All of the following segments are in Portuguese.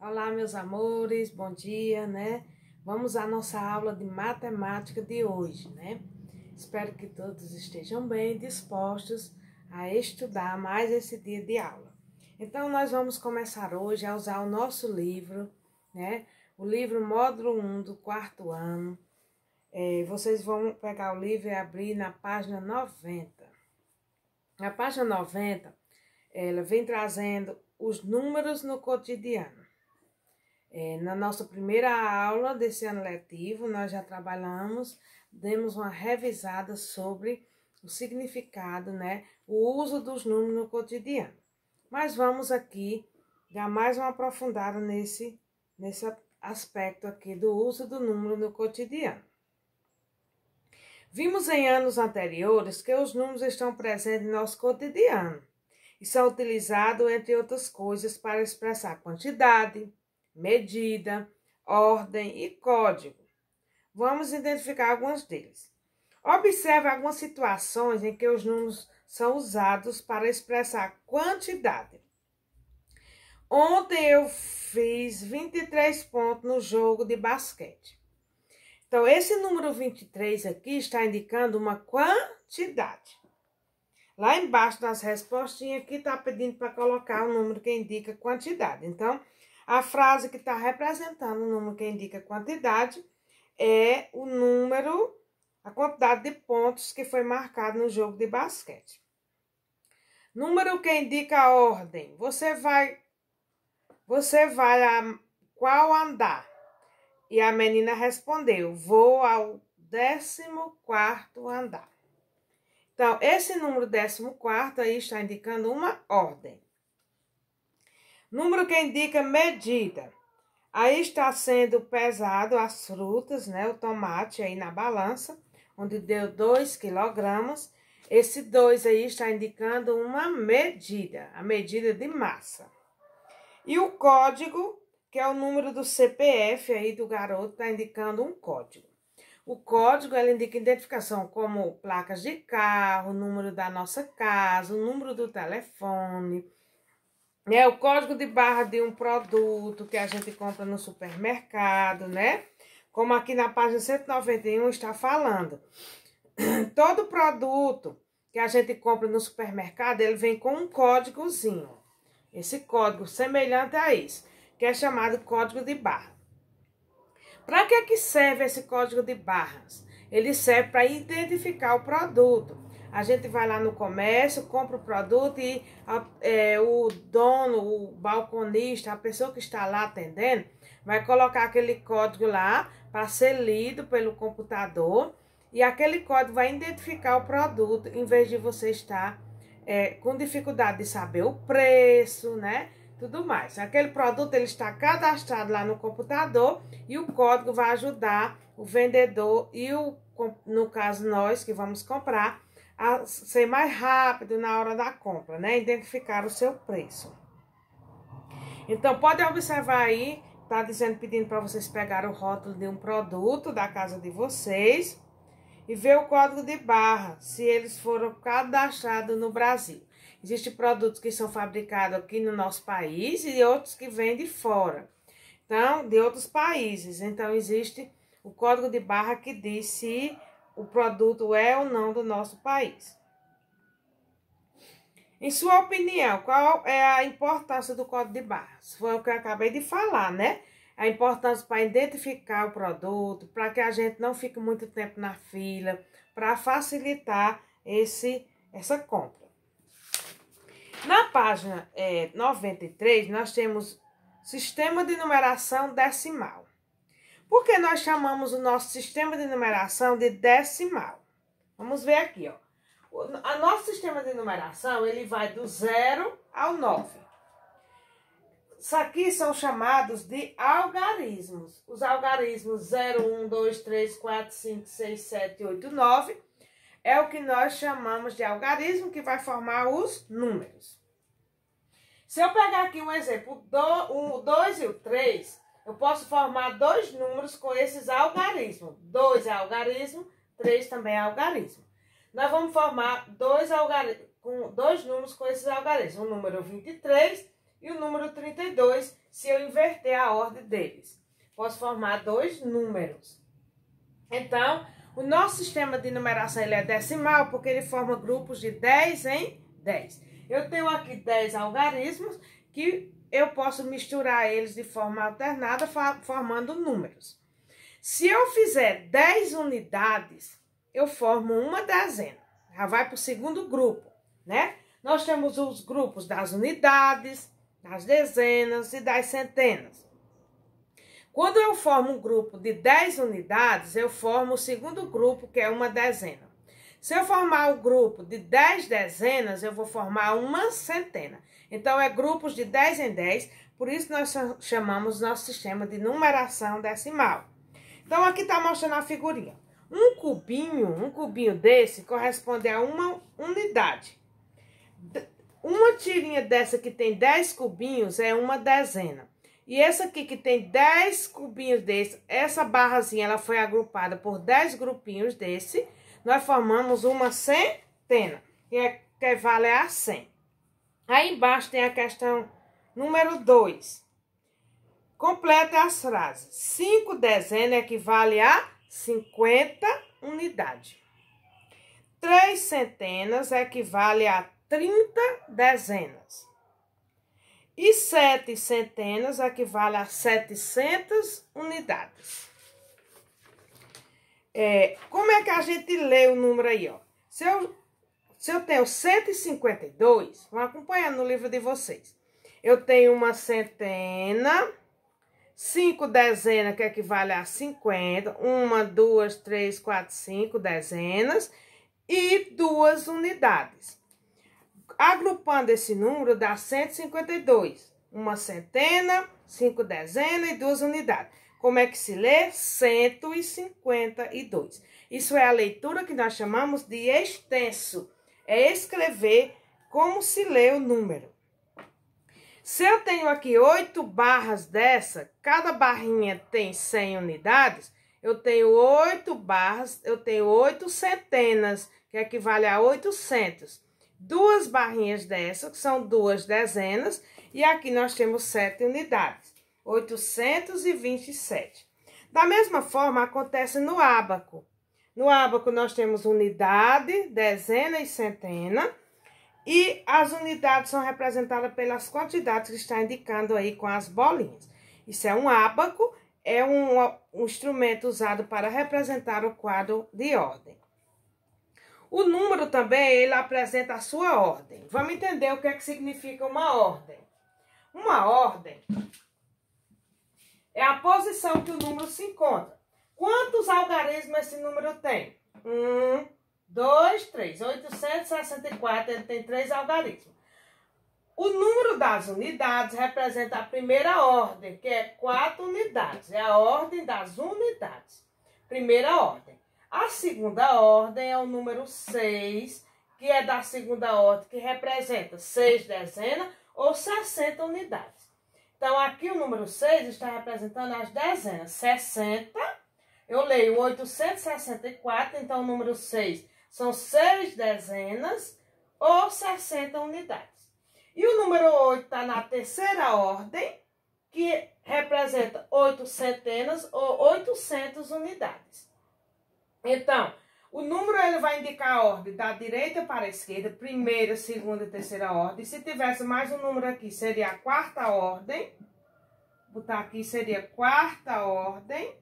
Olá, meus amores, bom dia, né? Vamos à nossa aula de matemática de hoje, né? Espero que todos estejam bem dispostos a estudar mais esse dia de aula. Então, nós vamos começar hoje a usar o nosso livro, né? O livro Módulo 1 do 4º ano. Vocês vão pegar o livro e abrir na página 90. Na página 90, ela vem trazendo os números no cotidiano. Na nossa primeira aula desse ano letivo, nós já trabalhamos, demos uma revisada sobre o significado, né? O uso dos números no cotidiano. Mas vamos aqui dar mais uma aprofundada nesse aspecto aqui do uso do número no cotidiano. Vimos em anos anteriores que os números estão presentes em nosso cotidiano e são utilizados, entre outras coisas, para expressar quantidade, medida, ordem e código. Vamos identificar alguns deles. Observe algumas situações em que os números são usados para expressar quantidade. Ontem eu fiz 23 pontos no jogo de basquete. Então, esse número 23 aqui está indicando uma quantidade. Lá embaixo nas respostinhas aqui está pedindo para colocar o número que indica quantidade. Então, a frase que está representando o número que indica quantidade é o número, a quantidade de pontos que foi marcado no jogo de basquete. Número que indica a ordem. Você vai a qual andar? E a menina respondeu, vou ao 14º andar. Então, esse número 14º aí está indicando uma ordem. Número que indica medida. Aí está sendo pesado as frutas, né? O tomate aí na balança, onde deu 2 quilogramas. Esse 2 aí está indicando uma medida, a medida de massa. E o código, que é o número do CPF aí do garoto, está indicando um código. O código, ele indica identificação como placas de carro, número da nossa casa, o número do telefone, né? O código de barra de um produto que a gente compra no supermercado, né? Como aqui na página 191 está falando. Todo produto que a gente compra no supermercado, ele vem com um códigozinho. Esse código semelhante a esse, que é chamado código de barra. Para que serve esse código de barras? Ele serve para identificar o produto. A gente vai lá no comércio, compra o produto e o dono, o balconista, a pessoa que está lá atendendo, vai colocar aquele código lá para ser lido pelo computador e aquele código vai identificar o produto, em vez de você estar com dificuldade de saber o preço, né? Tudo mais. Aquele produto ele está cadastrado lá no computador e o código vai ajudar o vendedor e no caso nós que vamos comprar a ser mais rápido na hora da compra, né? Identificar o seu preço. Então pode observar aí, tá dizendo, pedindo para vocês pegar o rótulo de um produto da casa de vocês e ver o código de barra, se eles foram cadastrados no Brasil. Existem produtos que são fabricados aqui no nosso país e outros que vêm de fora. Então, de outros países. Então, existe o código de barra que diz se o produto é ou não do nosso país. Em sua opinião, qual é a importância do código de barras? Foi o que eu acabei de falar, né? A importância para identificar o produto, para que a gente não fique muito tempo na fila, para facilitar essa compra. Na página 93, nós temos sistema de numeração decimal. Por que nós chamamos o nosso sistema de numeração de decimal? Vamos ver aqui, ó. O nosso sistema de numeração, ele vai do 0 ao 9. Isso aqui são chamados de algarismos. Os algarismos 0, 1, 2, 3, 4, 5, 6, 7, 8, 9 é o que nós chamamos de algarismo, que vai formar os números. Se eu pegar aqui um exemplo, o 2 e o 3, eu posso formar dois números com esses algarismos. 2 é algarismo, 3 também é algarismo. Nós vamos formar dois números com esses algarismos, o número 23 e o número 32 se eu inverter a ordem deles. Posso formar dois números. Então, o nosso sistema de numeração ele é decimal porque ele forma grupos de 10 em 10. Eu tenho aqui 10 algarismos que eu posso misturar eles de forma alternada formando números. Se eu fizer 10 unidades, eu formo uma dezena. Já vai para o segundo grupo, né? Nós temos os grupos das unidades, das dezenas e das centenas. Quando eu formo um grupo de 10 unidades, eu formo o segundo grupo, que é uma dezena. Se eu formar o grupo de 10 dezenas, eu vou formar uma centena. Então, é grupos de 10 em 10, por isso nós chamamos nosso sistema de numeração decimal. Então, aqui está mostrando a figurinha. Um cubinho desse corresponde a uma unidade. Uma tirinha dessa que tem 10 cubinhos é uma dezena. E essa aqui que tem 10 cubinhos desse, essa barrazinha, ela foi agrupada por 10 grupinhos desse, nós formamos uma centena, que equivale a 100. Aí embaixo tem a questão número 2. Complete as frases. 5 dezenas equivale a 50 unidades. 3 centenas equivale a 30 dezenas. E 7 centenas equivale a 700 unidades. Como é que a gente lê o número aí, ó? Se eu tenho 152, vão acompanhando no livro de vocês. Eu tenho uma centena, 5 dezenas, que equivale a 50. 1, 2, 3, 4, 5 dezenas. E 2 unidades. Agrupando esse número dá 152. Uma centena, 5 dezenas e 2 unidades. Como é que se lê? 152. Isso é a leitura que nós chamamos de extenso. É escrever como se lê o número. Se eu tenho aqui 8 barras dessa, cada barrinha tem 100 unidades, eu tenho 8 barras, eu tenho 8 centenas, que equivale a 800. 2 barrinhas dessa, que são 2 dezenas, e aqui nós temos 7 unidades, 827. Da mesma forma, acontece no ábaco. No ábaco, nós temos unidade, dezena e centena, e as unidades são representadas pelas quantidades que está indicando aí com as bolinhas. Isso é um ábaco, é um instrumento usado para representar o quadro de ordem. O número também, ele apresenta a sua ordem. Vamos entender o que é que significa uma ordem. Uma ordem é a posição que o número se encontra. Quantos algarismos esse número tem? 1, 2, 3. 864, ele tem 3 algarismos. O número das unidades representa a primeira ordem, que é 4 unidades. É a ordem das unidades. Primeira ordem. A segunda ordem é o número 6, que é da segunda ordem, que representa 6 dezenas ou 60 unidades. Então, aqui o número 6 está representando as dezenas. 60, eu leio 864, então o número 6 são 6 dezenas ou 60 unidades. E o número 8 está na terceira ordem, que representa 8 centenas ou 800 unidades. Então, o número ele vai indicar a ordem da direita para a esquerda, primeira, segunda e terceira ordem. Se tivesse mais um número aqui, seria a quarta ordem. Vou botar aqui, seria quarta ordem.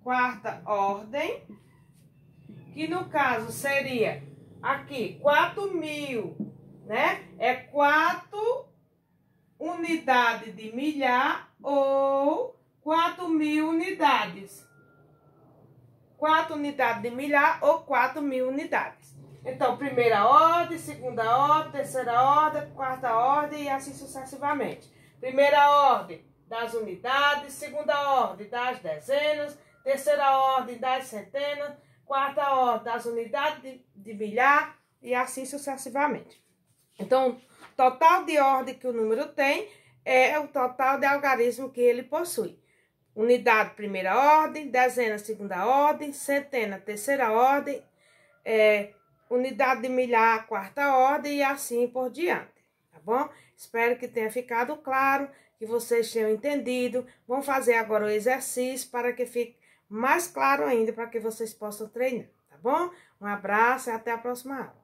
Quarta ordem. Que no caso seria aqui, 4.000, né? É 4 unidades de milhar ou 4.000 unidades. 4 unidades de milhar ou 4.000 unidades. Então, primeira ordem, segunda ordem, terceira ordem, quarta ordem e assim sucessivamente. Primeira ordem das unidades, segunda ordem das dezenas, terceira ordem das centenas, quarta ordem das unidades de milhar e assim sucessivamente. Então, o total de ordem que o número tem é o total de algarismo que ele possui. Unidade, primeira ordem, dezena, segunda ordem, centena, terceira ordem, unidade de milhar, quarta ordem e assim por diante, tá bom? Espero que tenha ficado claro, que vocês tenham entendido. Vamos fazer agora o exercício para que fique mais claro ainda, para que vocês possam treinar, tá bom? Um abraço e até a próxima aula.